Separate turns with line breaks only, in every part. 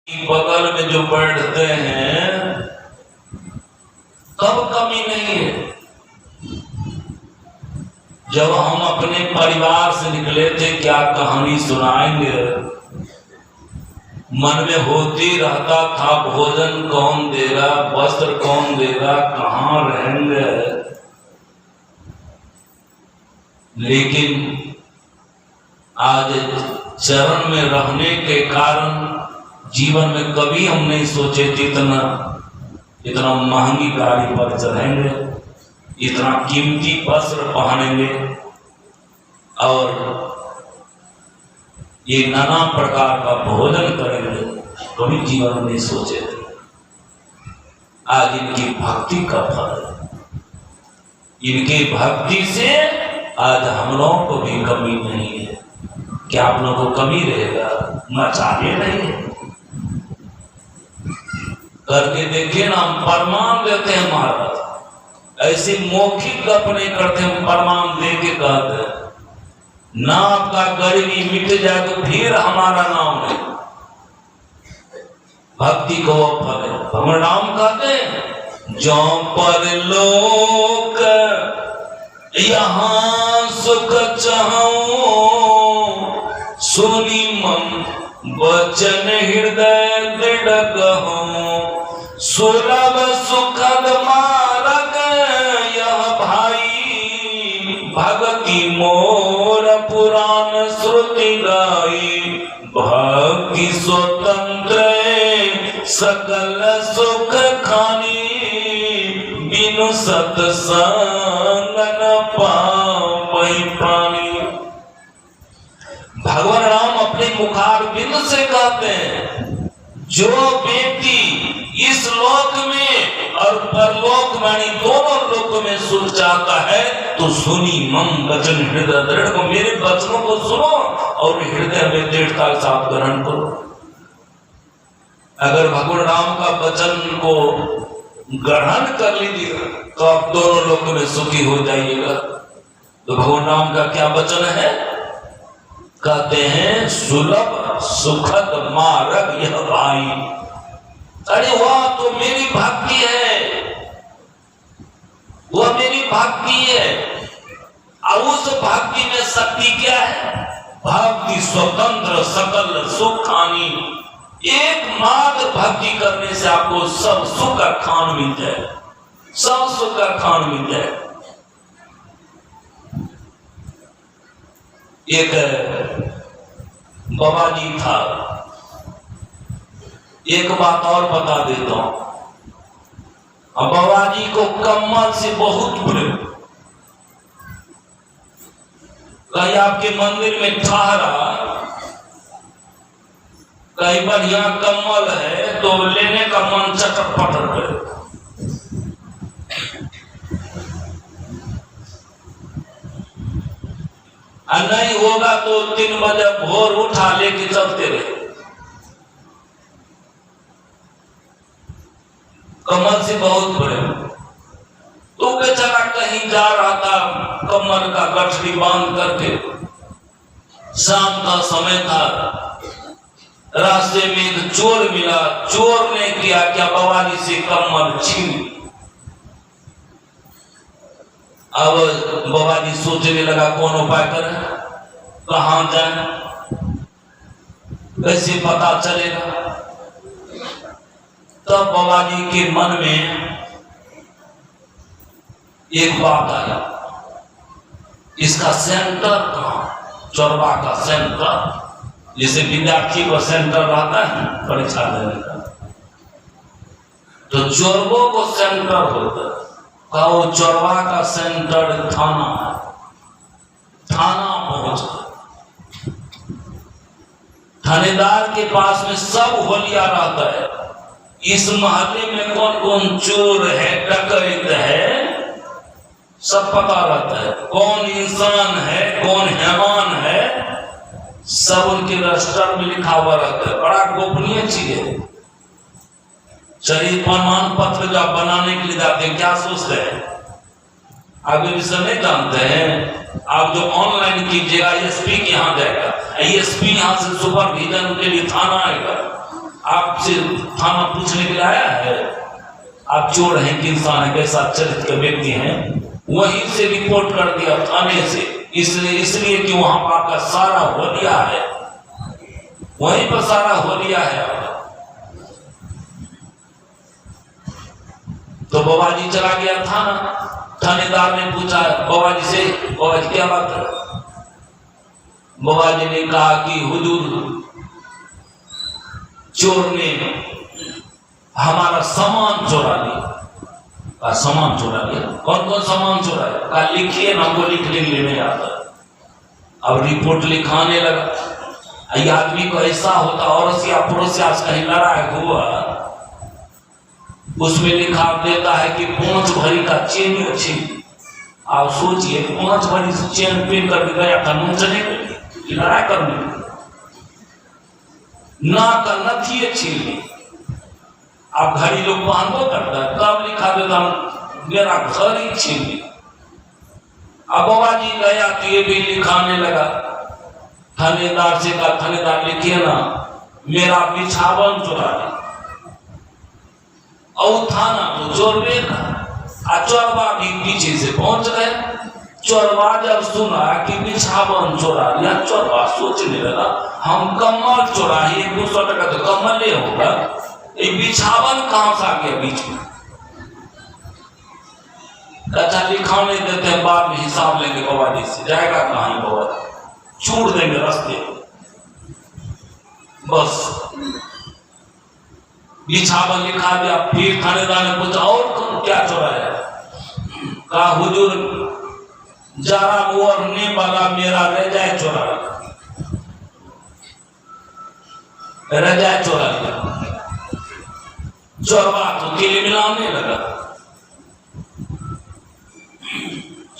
बगल में जो बैठते हैं कब कमी नहीं है। जब हम अपने परिवार से निकले थे क्या कहानी सुनाएंगे, मन में होती रहता था भोजन कौन देगा, वस्त्र कौन देगा, कहाँ रहेंगे। लेकिन आज चरण में रहने के कारण जीवन में कभी हम नहीं सोचे थे इतना महंगी गाड़ी पर चढ़ेंगे, इतना कीमती वस्त्र पहनेंगे और ये नाना प्रकार का भोजन करेंगे, कभी जीवन में नहीं सोचे थे। आज इनकी भक्ति का फल है, इनकी भक्ति से आज हम लोगों को भी कमी नहीं है। क्या आप लोगों को कमी रहेगा? मचाने नहीं करके देखिए ना, हम प्रमाण देते हैं महाराज, ऐसे मौखिक अपने करते हैं, प्रमाण दे के कहते हैं ना आपका गरीबी मिट जाए तो फिर हमारा नाम नहीं। भक्ति को फल है, भगवान राम कहते हैं जो पर लोक यहाँ सुख चाहूं, सुनी मन वचन हृदय दृढ़ कहूं, सुलभ सुखद मार्ग यह भाई, भक्ति मोर पुराण श्रुति गाई, भक्ति स्वतंत्र सकल सुख खानी, बिनु सत्संग न पावै प्राणी। भगवान राम अपने मुखार बिंदु से कहते हैं जो व्यक्ति इस लोक में और परलोक मानी दोनों लोक में सुख चाहता है तो सुनी मम वचन हृदय दृढ़ को, मेरे वचनों को सुनो और हृदय में दृढ़ता के साथ ग्रहण करो। अगर भगवान राम का वचन को ग्रहण कर लीजिएगा तो आप दोनों लोक में सुखी हो जाइएगा। तो भगवान राम का क्या वचन है? कहते हैं सुलभ सुखद मार्ग यह भाई। अरे वाह, तो मेरी भक्ति है, वह मेरी भक्ति है। और उस भक्ति में शक्ति क्या है? भक्ति स्वतंत्र सकल सुख खानी। एकमात्र भक्ति करने से आपको सब सुख का खान मिल जाए, सब सुख का खान मिल जाए। एक बाबा जी था, एक बात और बता देता हूं, बाबा जी को कम्मल से बहुत प्रेम। कहीं आपके मंदिर में ठहरा, कहीं बढ़िया कम्मल है तो लेने का मन चटर पटर करे। नहीं होगा तो 3 बजे भोर उठा लेके चलते रहे। कमल से बहुत बड़े तो बेचारा कहीं जा रहा था, कमर का गठरी बांध करके, शाम का समय था, रास्ते में एक चोर मिला। चोर ने किया क्या? बाबा जी से कमर छीन। अब बाबा जी सोचने लगा कौन उपाय करें, कहां जाए, कैसे पता चलेगा। तब बाबा जी के मन में एक बात आया, इसका सेंटर कहां? चोरबा का सेंटर, जैसे विद्यार्थी को सेंटर रहता है परीक्षा देने का, तो चोरबों को सेंटर होता है। का वो चोरबा का सेंटर थाना है। थाना पहुंच, थानेदार के पास में सब होलिया रहता है। इस मोहल्ले में कौन कौन चोर है, डकैत है, सब पता रहता है। कौन इंसान है, कौन हैवान है, सब उनके रजिस्टर में लिखा हुआ रहता है। बड़ा गोपनीय चीज है। शरीर प्रमाण पत्र का बनाने के लिए जाते हैं, क्या सोचते हैं? आप ये विषय नहीं जानते हैं। आप जो ऑनलाइन कीजिएगा, एसपी के यहाँ जाएगा, एसपी यहाँ से सुपरविजन के लिए थाना आएगा। आपसे थाना पूछने के लिए आया है, आप चोर हैं कि इंसान है, कैसा चरित्र के व्यक्ति हैं, वहीं से रिपोर्ट कर दिया थाने से, इसलिए कि वहां पर आपका सारा होलिया है, वहीं पर सारा होलिया है आपका। तो बाबा जी चला गया थाना, थानेदार ने पूछा बाबा जी से, बाबा जी क्या बात है? बाबा जी ने कहा कि हुजूर चोर ने हमारा सामान चुरा लिया। सामान चुरा लिया? कौन कौन सामान चुराया? कहा लिखिए ना, हमको लिखने के लिए नहीं आता। अब रिपोर्ट लिखाने लगा। ये आदमी को ऐसा होता, औरत या पुरुष से आज कहीं लड़ाई हुआ, उसमें लिखा देता है कि 5 भरी का चेन अच्छी। आप सोचिए 5 भरी चेन पहन कर गया कानून चले गए लड़ाई करने, ना का नथी अच्छी। आप घड़ी लोग पहनबो करता है, तब लिखा देता मेरा घर ही छीन लिया। अब बाबा जी गया तो ये भी लिखाने लगा। थानेदार से कहा थानेदार लिखिए ना मेरा बिछावन चुरा लिया। और थाना तो चोरवे का, चोरवा भी पीछे से पहुंच गए। चोरवा जब सुना कि बिछावन चोरा लिया, चोरवा सोचने लगा हम कम्बल चोराए, 200 टका तो कम्बल ले होगा, ये बिछावन कहां से आ गया बीच में? अच्छा लिखाने देते हैं, बाद में हिसाब लेंगे बाबा जी से। जाएगा कहां बाबा, छोड़ देंगे रास्ते। बस बिछावन लिखा दिया। फिर थानेदार ने पूछा और तुम क्या चुराया? कहा हुजूर जरा ओढ़ने वाला मेरा रजाई चुरा लिया, रजाई चुरा लिया। चोरवा तो तेल मिलाने लगा,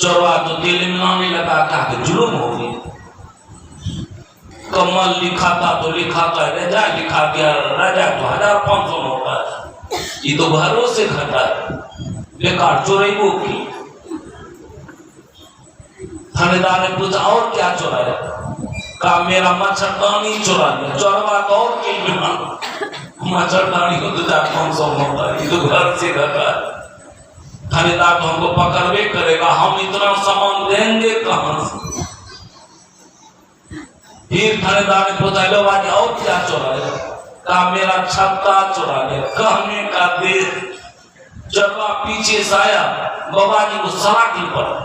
चोरवा तो तेल मिलाने लगा। क्या जुल्म हो गया? कमल लिखा था तो लिखा था, रजा लिखा दिया, रजा तो 1500 में होता है, ये तो भरोसे घटा है, बेकार चोरेबो की। थानेदार ने पूछा और क्या चुराया? कहा मेरा मच्छरदानी चुरा लिया। चोरवा तो और की मच्छरदानी को 2500 में होता है, ये तो घर से घटा है। थानेदार तो हमको पकड़वे करेगा, हम इतना सामान देंगे कहां से? फिर थानेदार ने पूछा लो बाजी और क्या चुराया? कहा मेरा छत्ता चुरा लिया। कहने का देर चोरवा पीछे से आया, बाबा जी को सराकी पड़ा।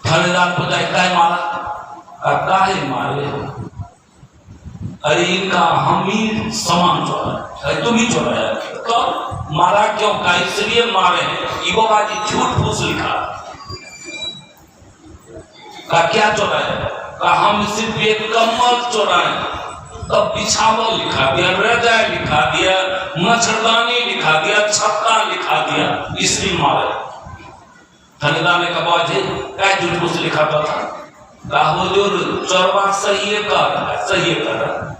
थानेदार पूछा क्या मारा? काहे मारे? अरे इनका हम ही सामान चुराया, तुम ही चुराया। तो मारा क्यों? का इसलिए मारे हैं, बाबा जी झूठ फूस लिखा। का क्या चुराया? का हम सिर्फ एक कम्बल चुराए। तब बिछावन लिखा दिया, रजाई लिखा दिया, मच्छरदानी लिखा दिया, छत्ता लिखा दिया, इसलिए मारे। थानेदार ने कहा बाजी क्या झूठ फूस लिखा था? हुजूर चोरवा सही कर रहा है, सही कर रहा,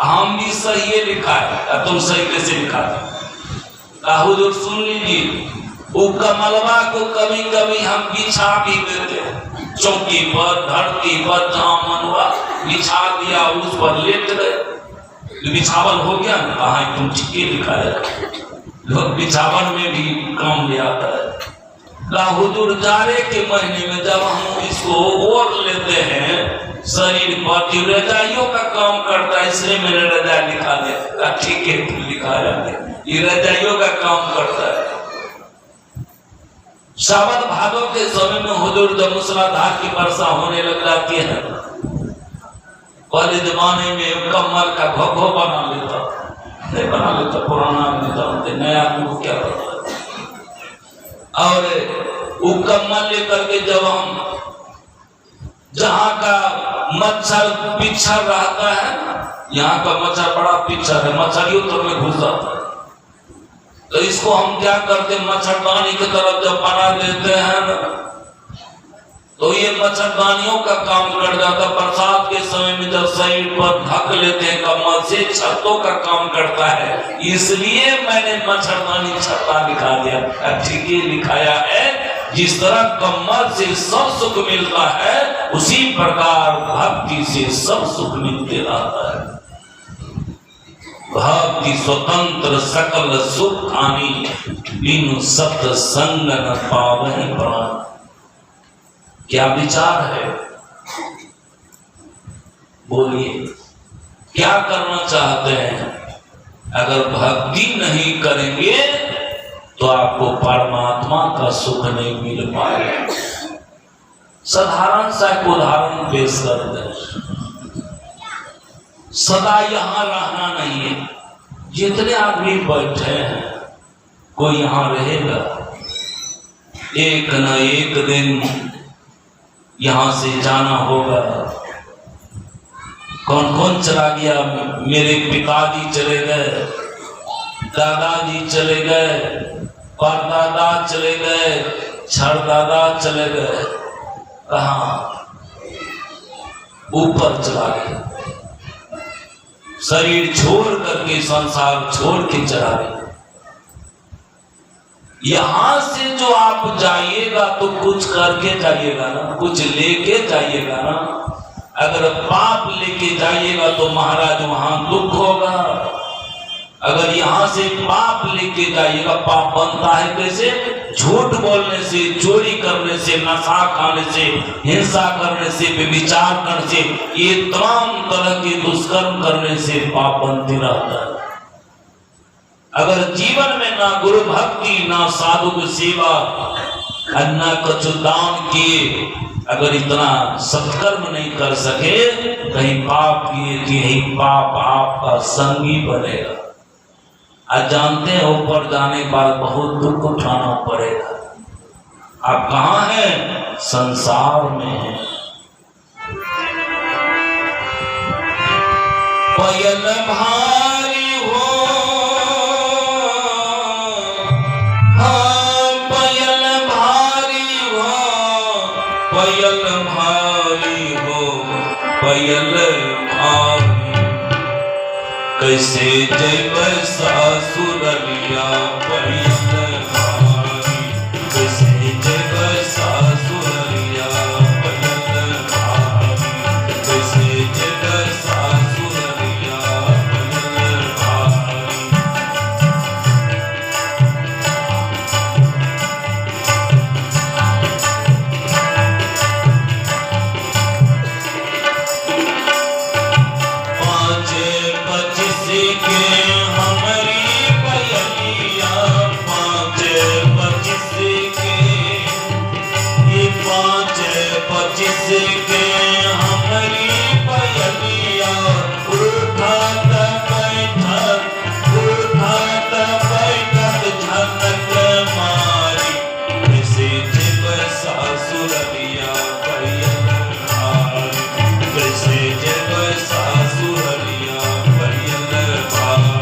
हम भी सही लिखा है, तुम सही कैसे लिखा था? हुजूर सुन लीजिए, वो कमलवा को कभी कभी हम बिछा भी देते हैं, चौकी पर धरती पर जहां मनवा बिछा दिया उस पर लेट गए, बिछावन हो गया ना। कहा तुम ठीक लिखा है, लोग बिछावन में भी काम ले आता है। हुजूर जाड़े के महीने में जब हम इसको ओढ़ लेते हैं शरीर पर, रजाइयों का काम करता है, इसलिए मैंने रजाई लिखा दिया। ठीक है लिखा जाता, ये रजाइयों का काम करता है। सावन भादों के समय में हुजूर जब मूसलाधार की वर्षा होने लग जाती है, पहले जमाने में कमल का घोघो बना लेता, नहीं बना लेता, पुराना नहीं जानते, नया को क्या करता है। और वो कमल लेकर के जब हम जहां का मच्छर पिछड़ रहता है, यहाँ का मच्छर बड़ा पिछड़ है, मच्छरियों तो में घुस जाता है, तो इसको हम क्या करते, मच्छरदानी की तरफ जब बना देते हैं ना, तो ये मच्छरदानियों का काम कर जाता। बरसात के समय में जब शरीर पर ढक लेते हैं कमल से, छत्तों का काम करता है, इसलिए मैंने मच्छरदानी छत्ता लिखा दिया। ठीक ही लिखाया है, जिस तरह कमर से सब सुख मिलता है, उसी प्रकार भक्ति से सब सुख मिलते रहता है। भक्ति स्वतंत्र सकल सुख हानि, बिनु सत्संग न पावहि प्राण। क्या विचार है? बोलिए, क्या करना चाहते हैं? अगर भक्ति नहीं करेंगे तो आपको परमात्मा का सुख नहीं मिल पाएगा। साधारण सा एक उदाहरण पेश कर दें। सदा यहां रहना नहीं है। जितने आदमी बैठे हैं, कोई यहां रहेगा, एक न एक दिन यहां से जाना होगा। कौन कौन चला गया? मेरे पिताजी चले गए, दादाजी चले गए, परदादा चले गए, छड़दादा चले गए। कहाँ? ऊपर चला गया। शरीर छोड़ करके, संसार छोड़ के चला गया। यहां से जो आप जाइएगा तो कुछ करके जाइएगा ना, कुछ लेके जाइएगा ना। अगर पाप लेके जाइएगा तो महाराज वहां दुख होगा। अगर यहां से पाप लेके जाइएगा, पाप बनता है कैसे? झूठ बोलने से, चोरी करने से, नशा खाने से, हिंसा करने से, व्यभिचार करने से, ये तमाम तरह के दुष्कर्म करने से पाप बनते रहता है। अगर जीवन में ना गुरु भक्ति, ना साधु की सेवा, ना कछु दान किए, अगर इतना सत्कर्म नहीं कर सके, कहीं पाप किए कि यही पाप आपका संगी बनेगा। आज जानते हैं ऊपर जाने के बाद बहुत दुख उठाना पड़ेगा। आप कहाँ हैं? संसार में हैं। पयल भारी हो, हाँ पयल भारी हो, पयल भारी हो, पयल भारी। कैसे जब सासुरलिया पयल भारी, कैसे जब सासुरलिया पयल भारी, कैसे जब सासुरलिया पयल भारी। कैसे जब सासुरलिया पयल भारी।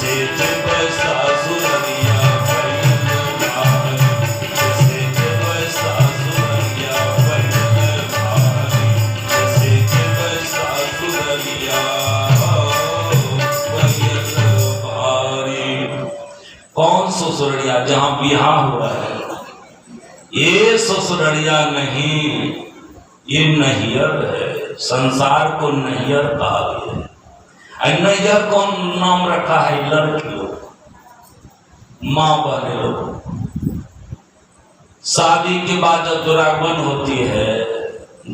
जब सासुरिया भइल भारी, जैसे जब सासुरिया भइल भारी, जैसे जब सासुरिया भइल भारी। कौन ससुरिया? जहां बियाह हुआ है। ये ससुरिया नहीं, ये नैहर है। संसार को नैहर कहा गया है। नैहर कौन नाम रखा है? लड़की लोग, माँ बहने लोग। शादी के बाद जब दुरागमन होती है,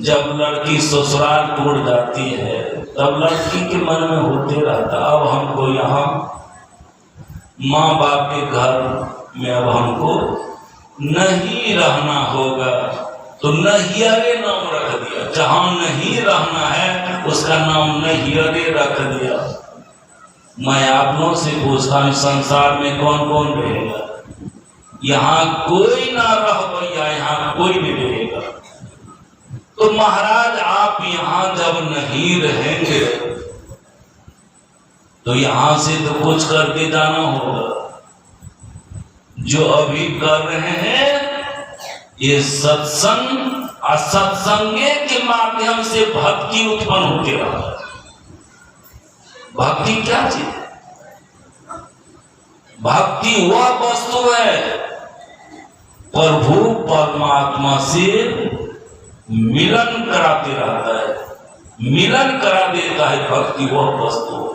जब लड़की ससुराल टूट जाती है, तब लड़की के मन में होते रहता अब हमको यहाँ माँ बाप के घर में अब हमको नहीं रहना होगा, तो नैहरे नाम रख दिया। जहां नहीं रहना है उसका नाम नैहरे रख दिया। मैं आप लोगों से पूछता हूं, संसार में कौन कौन रहेगा? यहाँ कोई ना रह भैया, यहाँ कोई नहीं रहेगा। तो महाराज आप यहाँ जब नहीं रहेंगे तो यहाँ से तो कुछ करके जाना होगा। जो अभी कर रहे हैं ये सत्संग, असत्संगे के माध्यम से भक्ति उत्पन्न होती रहा है। भक्ति क्या चीज? भक्ति वह वस्तु है प्रभु परमात्मा से मिलन कराते रहता है, मिलन करा देता है। भक्ति वह वस्तु है।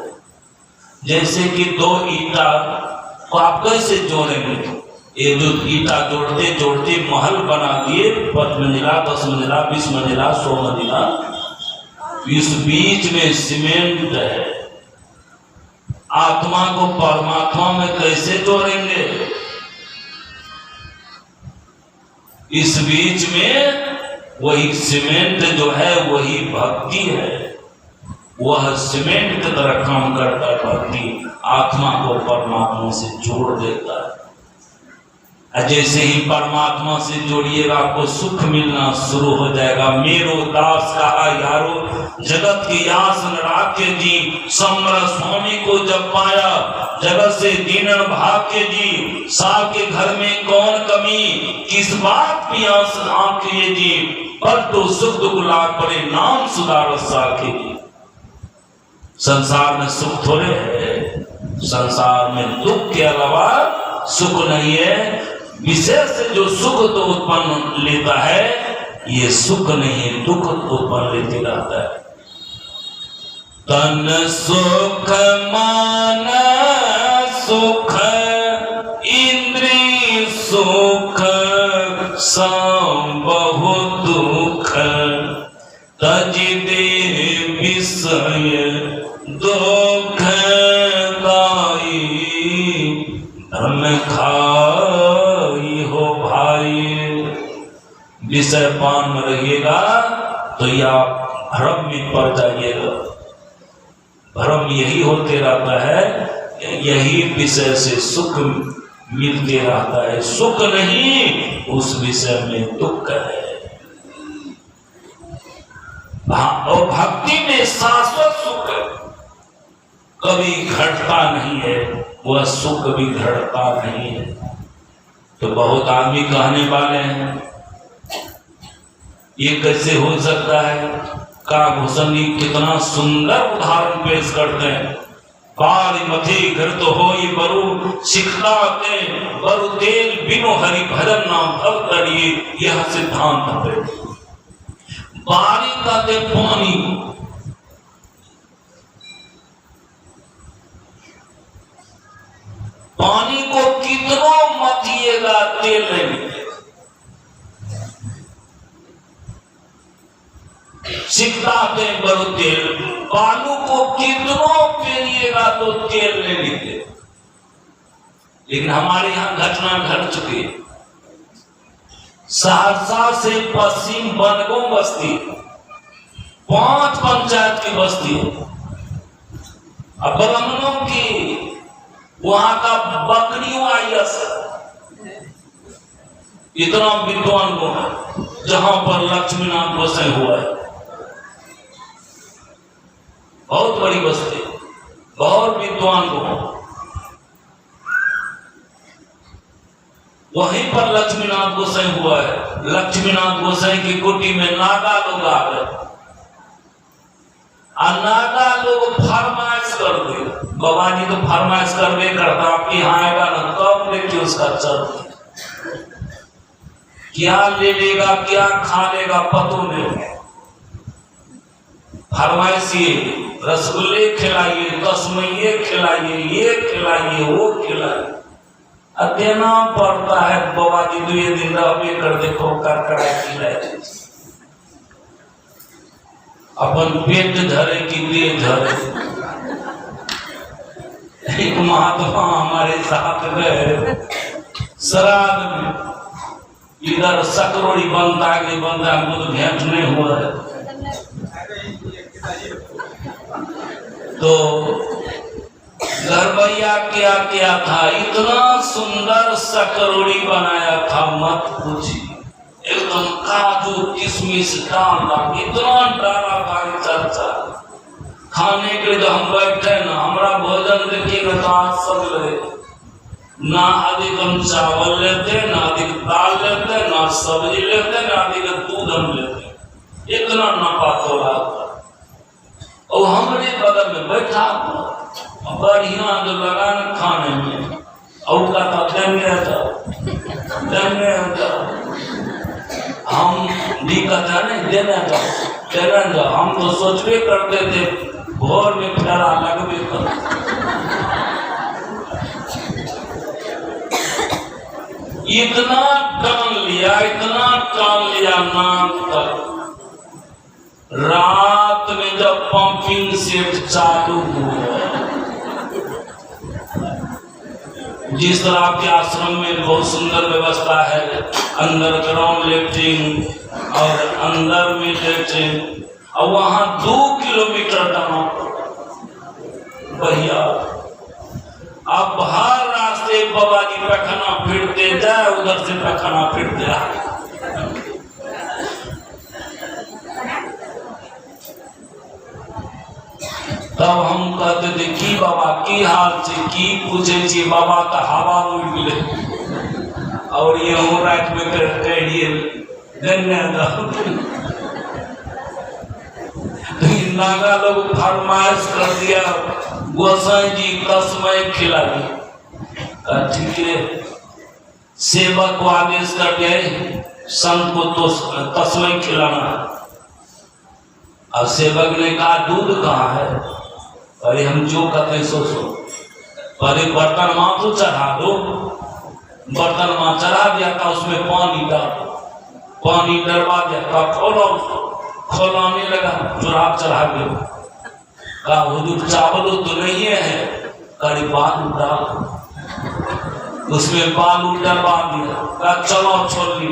जैसे कि दो ईंटा को आप कैसे जोड़ेंगे? ये जो ईंटा जोड़ते जोड़ते महल बना दिए, 5 मंजिला, 10 मंजिला, 20 मंजिला, 100 मंजिला, इस बीच में सीमेंट है। आत्मा को परमात्मा में कैसे जोड़ेंगे? इस बीच में वही सीमेंट जो है वही भक्ति है। वह सीमेंट की तरह काम करता है। भक्ति आत्मा को परमात्मा से जोड़ देता है। जैसे ही परमात्मा से जोड़िएगा आपको सुख मिलना शुरू हो जाएगा। मेरो दास कहा यारो, जगत की आस न राखे जी, समर स्वामी को जब पाया, जगत से दीनन भाग्य जी, साल के घर में कौन कमी, किस बात की आस आंखे जी, पर तो सुख दुख लाग पड़े, नाम सुधार साखे जी। संसार में सुख थोड़े है, संसार में दुख के अलावा सुख नहीं है। विशेष से जो सुख तो उत्पन्न लेता है, ये सुख नहीं दुख उत्पन्न लेते रहता है। तन सुख मन सुख इंद्रिय सुख सम बहु दुख, तज दे विषय दुख दाई, धन खाई हो भाई। विषय पान में रहिएगा तो या भ्रम में पड़ जाइएगा। भ्रम यही होते रहता है, यही विषय से सुख मिलते रहता है। सुख नहीं, उस विषय में दुख है। और भक्ति में शाश्वत सुख कभी घटता नहीं है, वह सुख कभी घटता नहीं है। तो बहुत आदमी कहने वाले हैं ये कैसे हो सकता है? काभूषण जी कितना सुंदर उदाहरण पेश करते हैं। पारी मथे घर तो हो बरु सिखता ते बरु तेल बिनो हरि भजन नाम भव करिए, यह सिद्धांत है। पानी का ते पानी, पानी को कितना मथिएगा तेल नहीं निकलेगा। सिखलाते बड़ो तेल, बालू को कितना पेरिएगा तो तेल नहीं निकलेगा। लेकिन हमारे यहाँ घटना घट चुकी है। सहरसा से पश्चिम बनगो बस्ती, 5 पंचायत की बस्ती है। अब ब्राह्मणों की वहां का बकरियों आयस इतना विद्वान को है, जहां पर लक्ष्मीनाथ गोसाई हुआ है। बहुत बड़ी बस्ती, बहुत विद्वान को। वहीं पर लक्ष्मीनाथ गोसाई हुआ है। लक्ष्मीनाथ गोसाई की कुटी में नागा लोग आ गए, नागा लोग फरमाइश कर दे, बाबा जी तो फरमाइश करवे करता, आपके यहाँ आएगा ना तब देखिए उसका चल क्या ले लेगा, क्या खा लेगा पतो नहीं। फरमाइश ये रसगुल्ले खिलाइए, तस्मैये खिलाइए, ये खिलाइए, वो खिलाइए, देना पड़ता है। बाबा जी 2 दिन रहे कर देखो कर खिलाए, अपन पेट धरे की दे धरे। एक महात्मा हमारे साथ गए श्राद्ध में, इधर सकरोड़ी बनता है नहीं बनता हमको तो भेंट नहीं हुआ है। तो घरवैया क्या क्या था, इतना सुंदर सकरोड़ी बनाया था मत पूछिए, एकदम काजू किशमिश डाला, इतना डाला था चर्चा। खाने के लिए हम बैठे ना, हमारा भोजन देखिएगा तो आज सब ले ना अधिक हम चावल लेते, ना अधिक दाल लेते, ना सब्जी लेते, ना अधिक दूध हम लेते, इतना नफा तोला था। और हमारे बगल में बैठा बढ़िया जो लगा न खाने में, और का देंगे हम दिक्कत है नहीं देने का, हम तो सोचवे करते थे भोर में फेरा लगवे कर। इतना टान लिया नाम तक। रात में जब पंपिंग सेट चालू हुआ, जिस तरह आपके आश्रम में बहुत सुंदर व्यवस्था है, अंदर ग्राउंड लेटरिन और अंदर में लेटरिन, और वहां 2 किलोमीटर जाना भैया। अब हर रास्ते बाबा जी पैखाना फिरते जाए, उधर से पैखाना फिरते आए। तब हम कहते थे की बाबा की हाल से की पूछे छी, बाबा का हवा उड़ गए और ये हो रात में कहिए नागा लोग फरमाइश कर दिया गोसाई जी तस्मय खिला दी। ठीक है, सेवक को आदेश कर गए संत को तो तस्मय खिलाना। अब सेवक ने कहा दूध कहाँ है? अरे हम जो कहते सोचो, पहले बर्तन माँ तो चढ़ा दो, बर्तन माँ चढ़ा दिया था, उसमें पानी डाल, पानी डलवा दिया था, खोलो उसको, खोलाने लगा, चुराव चढ़ा गया। कहा हुजूर चावल तो नहीं है, करीब बालू डाल, उसमें बालू डलवा दिया। कहा चलो छोलनी,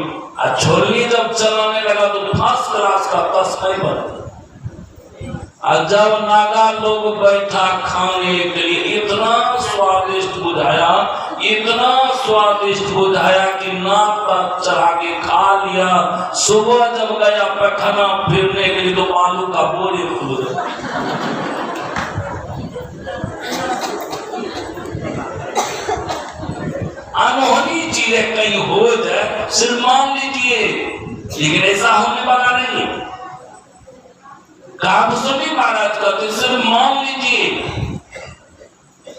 छोलनी जब चलाने लगा तो फर्स्ट क्लास का तस्मय बन। और जब नागा लोग बैठा खाने के लिए, इतना स्वादिष्ट बुझाया, इतना स्वादिष्ट बुझाया कि नाक तक चढ़ा के खा लिया। सुबह जब गया पैखाना फिरने के लिए तो आलू का बोरे खुल गया। अनहोनी चीजें कहीं हो जाए सिर्फ मान लीजिए, लेकिन ऐसा होने वाला नहीं। काबसुनी महाराज कहते सिर्फ मान लीजिए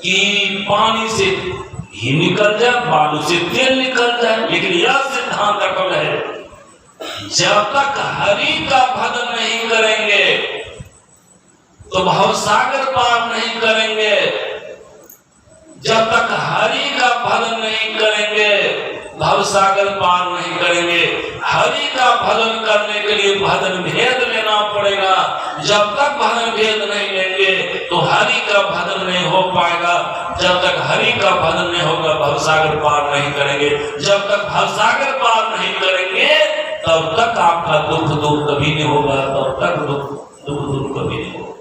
कि पानी से ही निकल जाए, बालू से तेल निकल जाए, लेकिन यह सिद्धांत अकल है, जब तक हरि का भजन नहीं करेंगे तो भवसागर पार नहीं करेंगे। जब तक हरि का भजन नहीं करेंगे भवसागर पार नहीं करेंगे। हरि का भजन करने के लिए भजन भेद लेना पड़ेगा। जब तक भजन भेद नहीं लेंगे तो हरि का भजन नहीं हो पाएगा। जब तक हरि का भजन नहीं होगा भवसागर पार नहीं करेंगे। जब तक भवसागर पार नहीं करेंगे तब तक आपका दुख दूर कभी नहीं होगा, तब तक दुख दूर कभी नहीं होगा।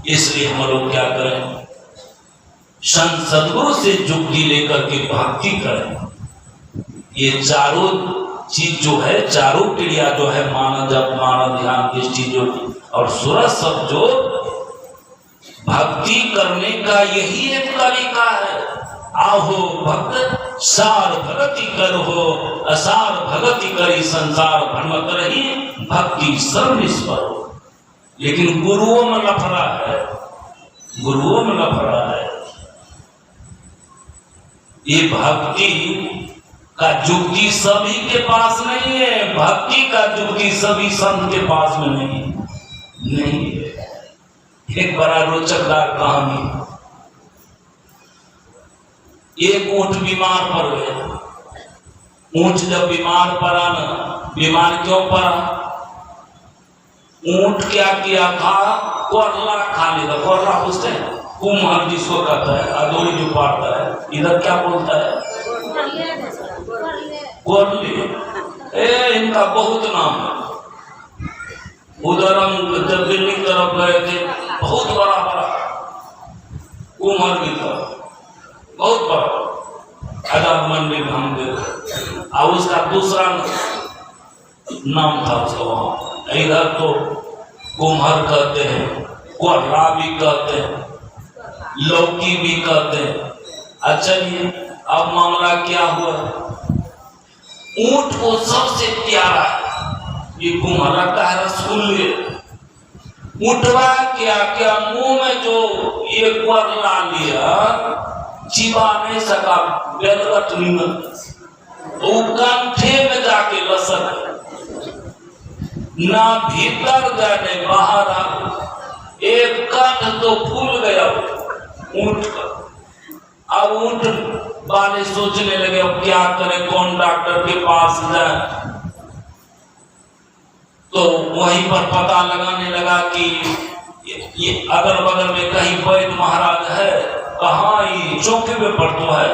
इसलिए हम लोग क्या करें, संत सदगुरु से जुक्ति लेकर के भक्ति करें। ये चारों चीज जो है, चारों क्रिया जो है, मानव जप, मानव ध्यान, दृष्टि जो और सूरज सब जो भक्ति करने का यही एक तरीका है। आहो भक्त सार भगति कर हो, असार भगति करी संसार भ्रमत रही, भक्ति सर्वनिष्फल हो। लेकिन गुरुओं में लफड़ा है, गुरुओं में लफड़ा है। ये भक्ति का जुक्ति सभी के पास नहीं है, भक्ति का जुक्ति सभी संत के पास में नहीं है। एक बड़ा रोचकदार कहानी, एक ऊंट बीमार पड़ गया। ऊंट जब बीमार पड़ा ना, बीमार क्यों पड़ा? ऊंट क्या किया था, कोरला खा लिया। कोरला पूछते हैं, कुम्हार जिसको कहता है, अदोरी जो पाड़ता है, इधर क्या बोलता है? कोरली। इनका बहुत नाम है। उधर हम जब दिल्ली तरफ गए थे, बहुत बड़ा बड़ा कुम्हार भी था, बहुत बड़ा आजाद मंदिर हम गए। और उसका दूसरा नाम था उसका वहाँ। इधर तो कुम्हार कहते हैं, कोरला भी कहते हैं, लौकी भी कहते हैं। चलिए अब मामला क्या हुआ? ऊंट को सबसे प्यारा ये कुम्हार लगता है रसगुल्ले। ऊंटवा क्या मुंह में जो ये कोरला लिया, चिबा नहीं सका, बेलगट वो कंठे में जाके लसक, ना भीतर गए बाहर आ। एक कंठ तो फूल गया ऊंट का। अब ऊंट वाले सोचने लगे अब क्या करें, कौन डॉक्टर के पास जाए। तो वहीं पर पता लगाने लगा कि ये अगल बगल में कहीं वैद्य महाराज है। कहाँ? ये चौके पे पर तो है,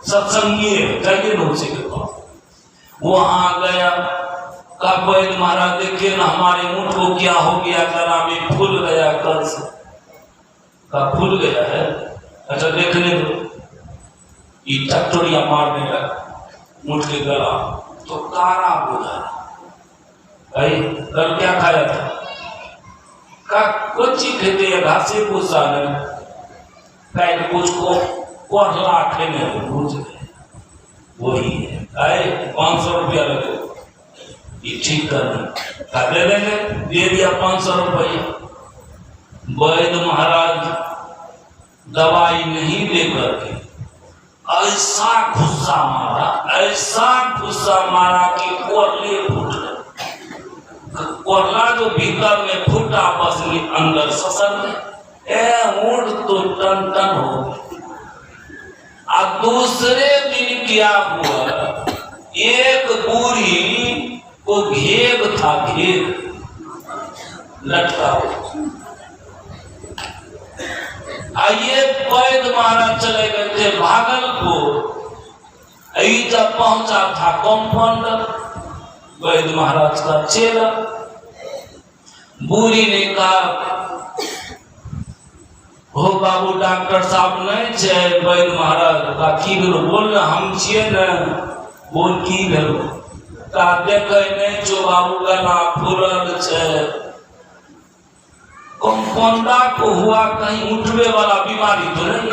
सत्संगी है, जाइए ना उसी के पास। वहां गया, कहा वैद्य महाराज देखिए ना हमारे ऊंट को क्या हो गया, गला में फूल गया कल से। कहा फूल गया है? अच्छा देखने दो। ये टटोरिया मारने लगा ऊंट के गला, तो कारा बोला भाई कल क्या खाया था? का कुछ ही खेते या घासे भूसा नहीं, कहीं कुछ को कोहला खेने को भूज गए। वही है, आए 500 रुपया लगे, ये ठीक करना दे देंगे। दे दिया 500 रुपये। वैद्य महाराज दवाई नहीं दे करके ऐसा गुस्सा मारा, ऐसा गुस्सा मारा कि कोरले फूट गए। कोरला जो भीतर में फूटा बस अंदर ससर गए। ऊंट तो टन टन हो गए। अब दूसरे दिन क्या हुआ, एक बूढ़ी को घेग था, घेग लटका। आइए वैद्य महाराज चले गए थे भागलपुर। जब पहुंचा था कंपाउंडर, वैद्य महाराज का चेला। बूढ़ी ने कहा हो बाबू डॉक्टर साहब नहीं छे। वैद्य महाराज का की भेलो? बोल ना हम छिए न। बोल की भेलो? का देखे नहीं छो बाबू गला फूलल छे। कंपाउंडर को हुआ कहीं उठवे वाला बीमारी तो नहीं?